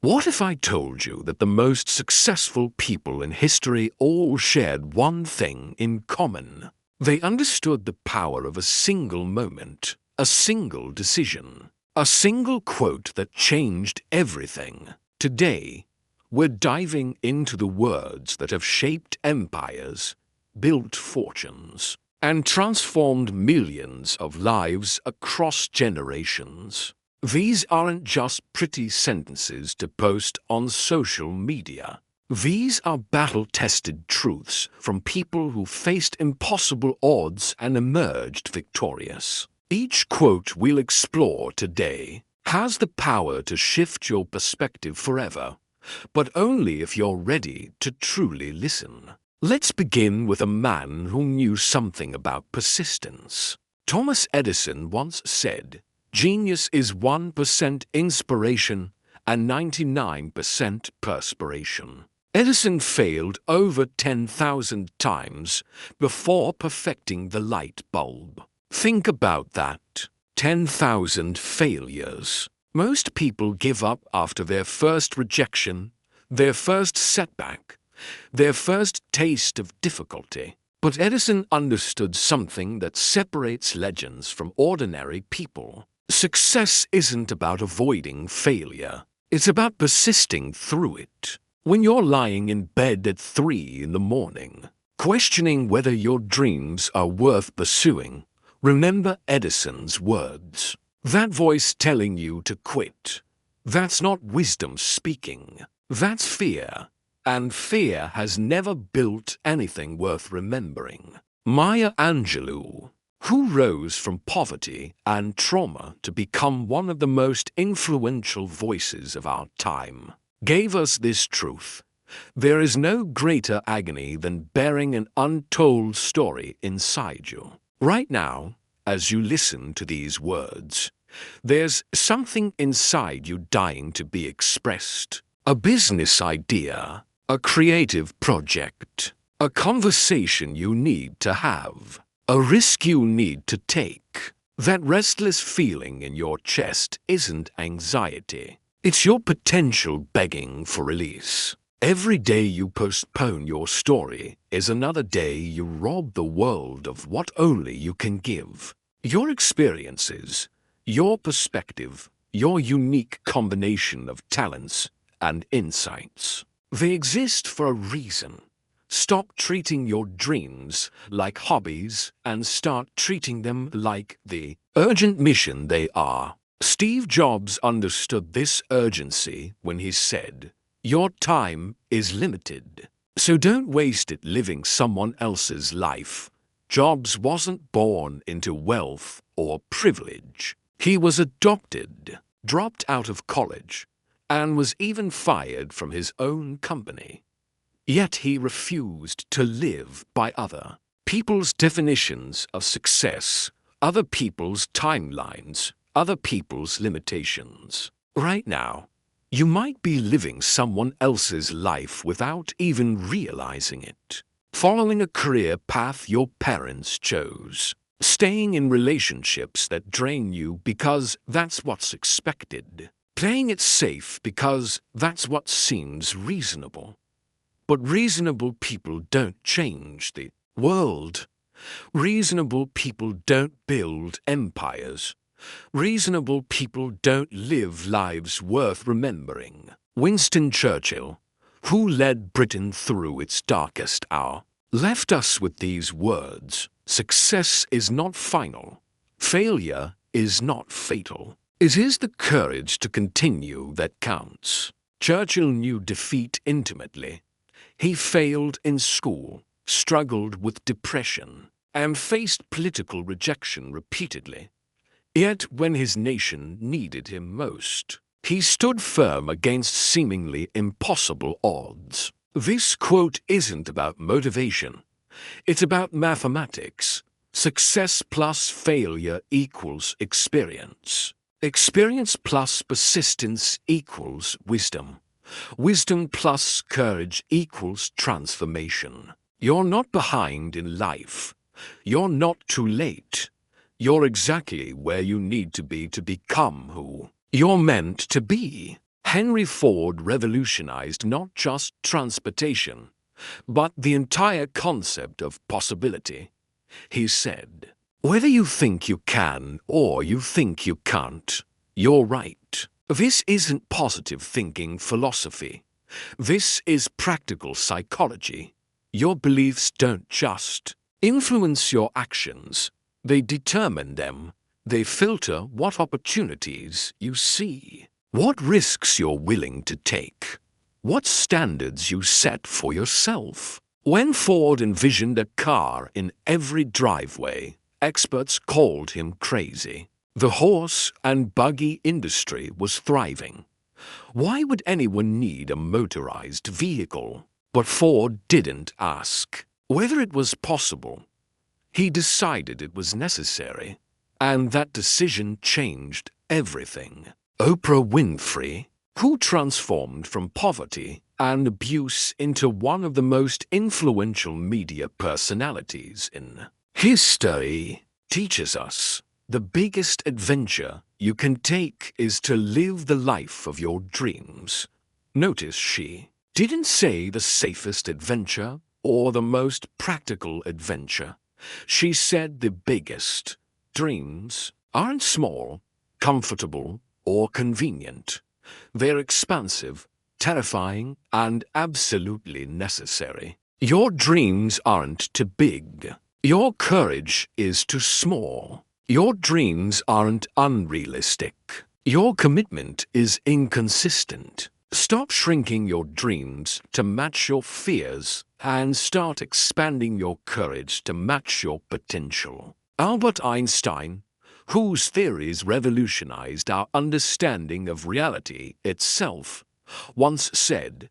What if I told you that the most successful people in history all shared one thing in common? They understood the power of a single moment, a single decision, a single quote that changed everything. Today, we're diving into the words that have shaped empires, built fortunes, and transformed millions of lives across generations. These aren't just pretty sentences to post on social media. These are battle-tested truths from people who faced impossible odds and emerged victorious. Each quote we'll explore today has the power to shift your perspective forever, but only if you're ready to truly listen. Let's begin with a man who knew something about persistence. Thomas Edison once said, "Genius is 1% inspiration and 99% perspiration." Edison failed over 10,000 times before perfecting the light bulb. Think about that. 10,000 failures. Most people give up after their first rejection, their first setback, their first taste of difficulty. But Edison understood something that separates legends from ordinary people. Success isn't about avoiding failure. It's about persisting through it. When you're lying in bed at 3 in the morning, questioning whether your dreams are worth pursuing, remember Edison's words. That voice telling you to quit, that's not wisdom speaking. That's fear. And fear has never built anything worth remembering. Maya Angelou, who rose from poverty and trauma to become one of the most influential voices of our time, gave us this truth: there is no greater agony than bearing an untold story inside you. Right now, as you listen to these words, there's something inside you dying to be expressed. A business idea, a creative project, a conversation you need to have, a risk you need to take. That restless feeling in your chest isn't anxiety. It's your potential begging for release. Every day you postpone your story is another day you rob the world of what only you can give. Your experiences, your perspective, your unique combination of talents and insights. They exist for a reason. Stop treating your dreams like hobbies and start treating them like the urgent mission they are. Steve Jobs understood this urgency when he said, "Your time is limited, so don't waste it living someone else's life." Jobs wasn't born into wealth or privilege. He was adopted, dropped out of college, and was even fired from his own company. Yet he refused to live by other people's definitions of success, other people's timelines, other people's limitations. Right now, you might be living someone else's life without even realizing it. Following a career path your parents chose. Staying in relationships that drain you because that's what's expected. Playing it safe because that's what seems reasonable. But reasonable people don't change the world. Reasonable people don't build empires. Reasonable people don't live lives worth remembering. Winston Churchill, who led Britain through its darkest hour, left us with these words: "Success is not final. Failure is not fatal. It is the courage to continue that counts." Churchill knew defeat intimately. He failed in school, struggled with depression, and faced political rejection repeatedly. Yet when his nation needed him most, he stood firm against seemingly impossible odds. This quote isn't about motivation. It's about mathematics. Success plus failure equals experience. Experience plus persistence equals wisdom. Wisdom plus courage equals transformation. You're not behind in life. You're not too late. You're exactly where you need to be to become who you're meant to be. Henry Ford revolutionized not just transportation, but the entire concept of possibility. He said, "Whether you think you can or you think you can't, you're right." This isn't positive thinking philosophy. This is practical psychology. Your beliefs don't just influence your actions. They determine them. They filter what opportunities you see, what risks you're willing to take, what standards you set for yourself. When Ford envisioned a car in every driveway, experts called him crazy. The horse and buggy industry was thriving. Why would anyone need a motorized vehicle? But Ford didn't ask whether it was possible. He decided it was necessary, and that decision changed everything. Oprah Winfrey, who transformed from poverty and abuse into one of the most influential media personalities in history, teaches us the biggest adventure you can take is to live the life of your dreams. Notice she didn't say the safest adventure or the most practical adventure. She said the biggest. Dreams aren't small, comfortable, or convenient. They're expansive, terrifying, and absolutely necessary. Your dreams aren't too big. Your courage is too small. Your dreams aren't unrealistic. Your commitment is inconsistent. Stop shrinking your dreams to match your fears and start expanding your courage to match your potential. Albert Einstein, whose theories revolutionized our understanding of reality itself, once said,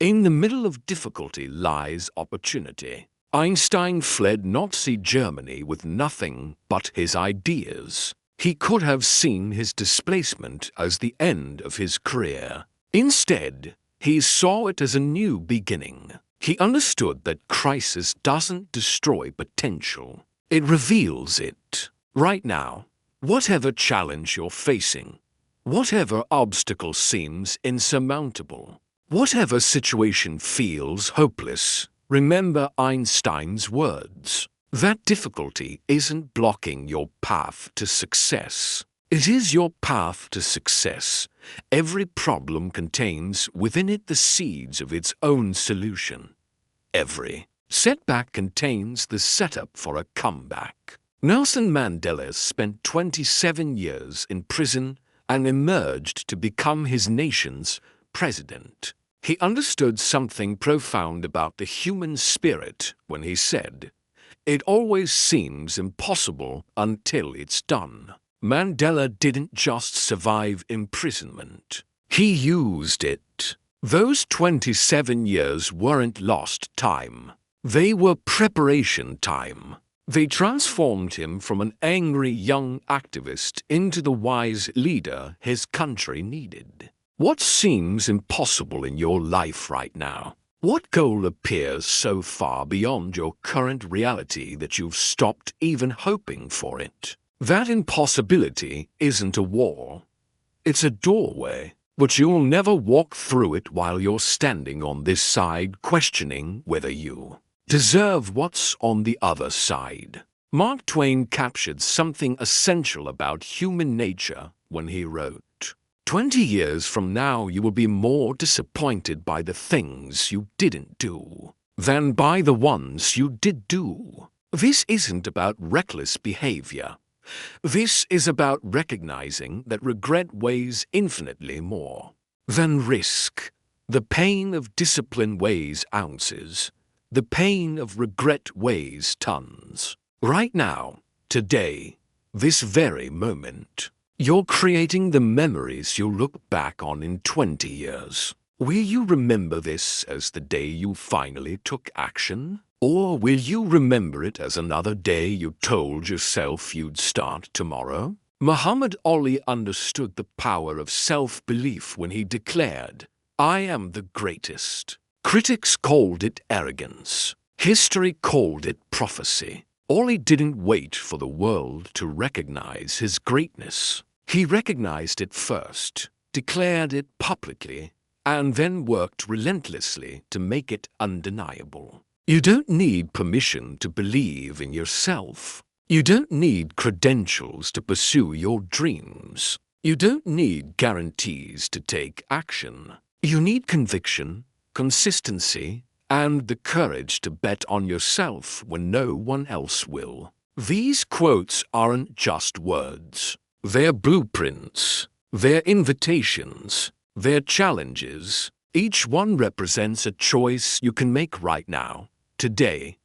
"In the middle of difficulty lies opportunity." Einstein fled Nazi Germany with nothing but his ideas. He could have seen his displacement as the end of his career. Instead, he saw it as a new beginning. He understood that crisis doesn't destroy potential. It reveals it. Right now, whatever challenge you're facing, whatever obstacle seems insurmountable, whatever situation feels hopeless, remember Einstein's words. That difficulty isn't blocking your path to success. It is your path to success. Every problem contains within it the seeds of its own solution. Every setback contains the setup for a comeback. Nelson Mandela spent 27 years in prison and emerged to become his nation's president. He understood something profound about the human spirit when he said, "It always seems impossible until it's done." Mandela didn't just survive imprisonment. He used it. Those 27 years weren't lost time. They were preparation time. They transformed him from an angry young activist into the wise leader his country needed. What seems impossible in your life right now? What goal appears so far beyond your current reality that you've stopped even hoping for it? That impossibility isn't a wall. It's a doorway, but you'll never walk through it while you're standing on this side questioning whether you deserve what's on the other side. Mark Twain captured something essential about human nature when he wrote, 20 years from now you will be more disappointed by the things you didn't do than by the ones you did do. This isn't about reckless behavior. This is about recognizing that regret weighs infinitely more than risk. The pain of discipline weighs ounces. The pain of regret weighs tons. Right now, today, this very moment, you're creating the memories you'll look back on in 20 years. Will you remember this as the day you finally took action? Or will you remember it as another day you told yourself you'd start tomorrow? Muhammad Ali understood the power of self-belief when he declared, "I am the greatest." Critics called it arrogance. History called it prophecy. Ali didn't wait for the world to recognize his greatness. He recognized it first. declared it publicly, and then worked relentlessly to make it undeniable. You don't need permission to believe in yourself. You don't need credentials to pursue your dreams. You don't need guarantees to take action. You need conviction, consistency, and the courage to bet on yourself when no one else will. These quotes aren't just words. They're blueprints. They're invitations. They're challenges. Each one represents a choice you can make right now, today,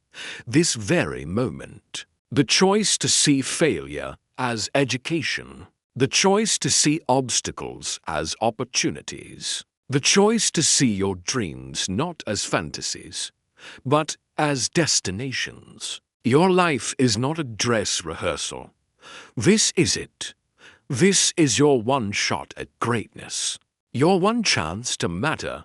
this very moment. The choice to see failure as education. The choice to see obstacles as opportunities. The choice to see your dreams not as fantasies, but as destinations. Your life is not a dress rehearsal. This is it. This is your one shot at greatness. Your one chance to matter.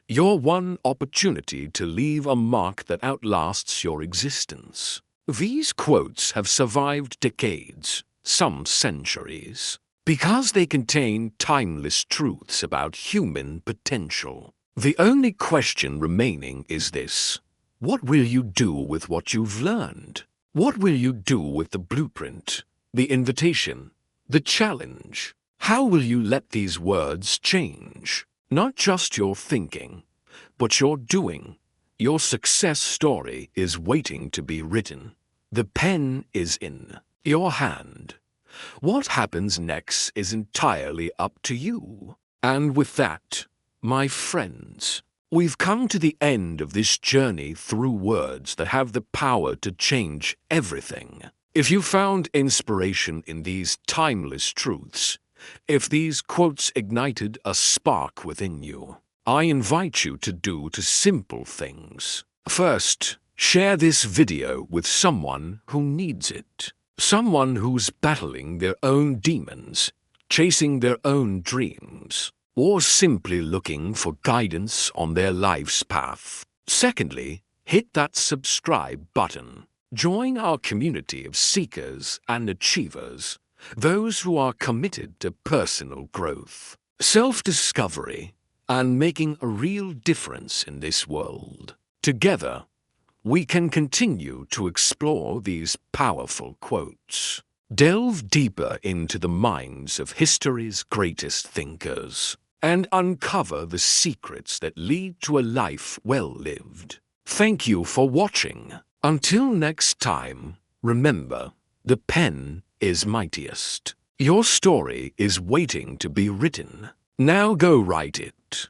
Your one opportunity to leave a mark that outlasts your existence. These quotes have survived decades, some centuries, because they contain timeless truths about human potential. The only question remaining is this: what will you do with what you've learned? What will you do with the blueprint, the invitation, the challenge? How will you let these words change not just your thinking, but your doing? Your success story is waiting to be written. The pen is in your hand. What happens next is entirely up to you. And with that, my friends, we've come to the end of this journey through words that have the power to change everything. If you found inspiration in these timeless truths, if these quotes ignited a spark within you, I invite you to do two simple things. First, share this video with someone who needs it. Someone who's battling their own demons, chasing their own dreams, or simply looking for guidance on their life's path. Secondly, hit that subscribe button. Join our community of seekers and achievers, those who are committed to personal growth, self-discovery, and making a real difference in this world. Together, we can continue to explore these powerful quotes, delve deeper into the minds of history's greatest thinkers, and uncover the secrets that lead to a life well lived. Thank you for watching. Until next time, remember, the pen is mightiest. Your story is waiting to be written. Now go write it.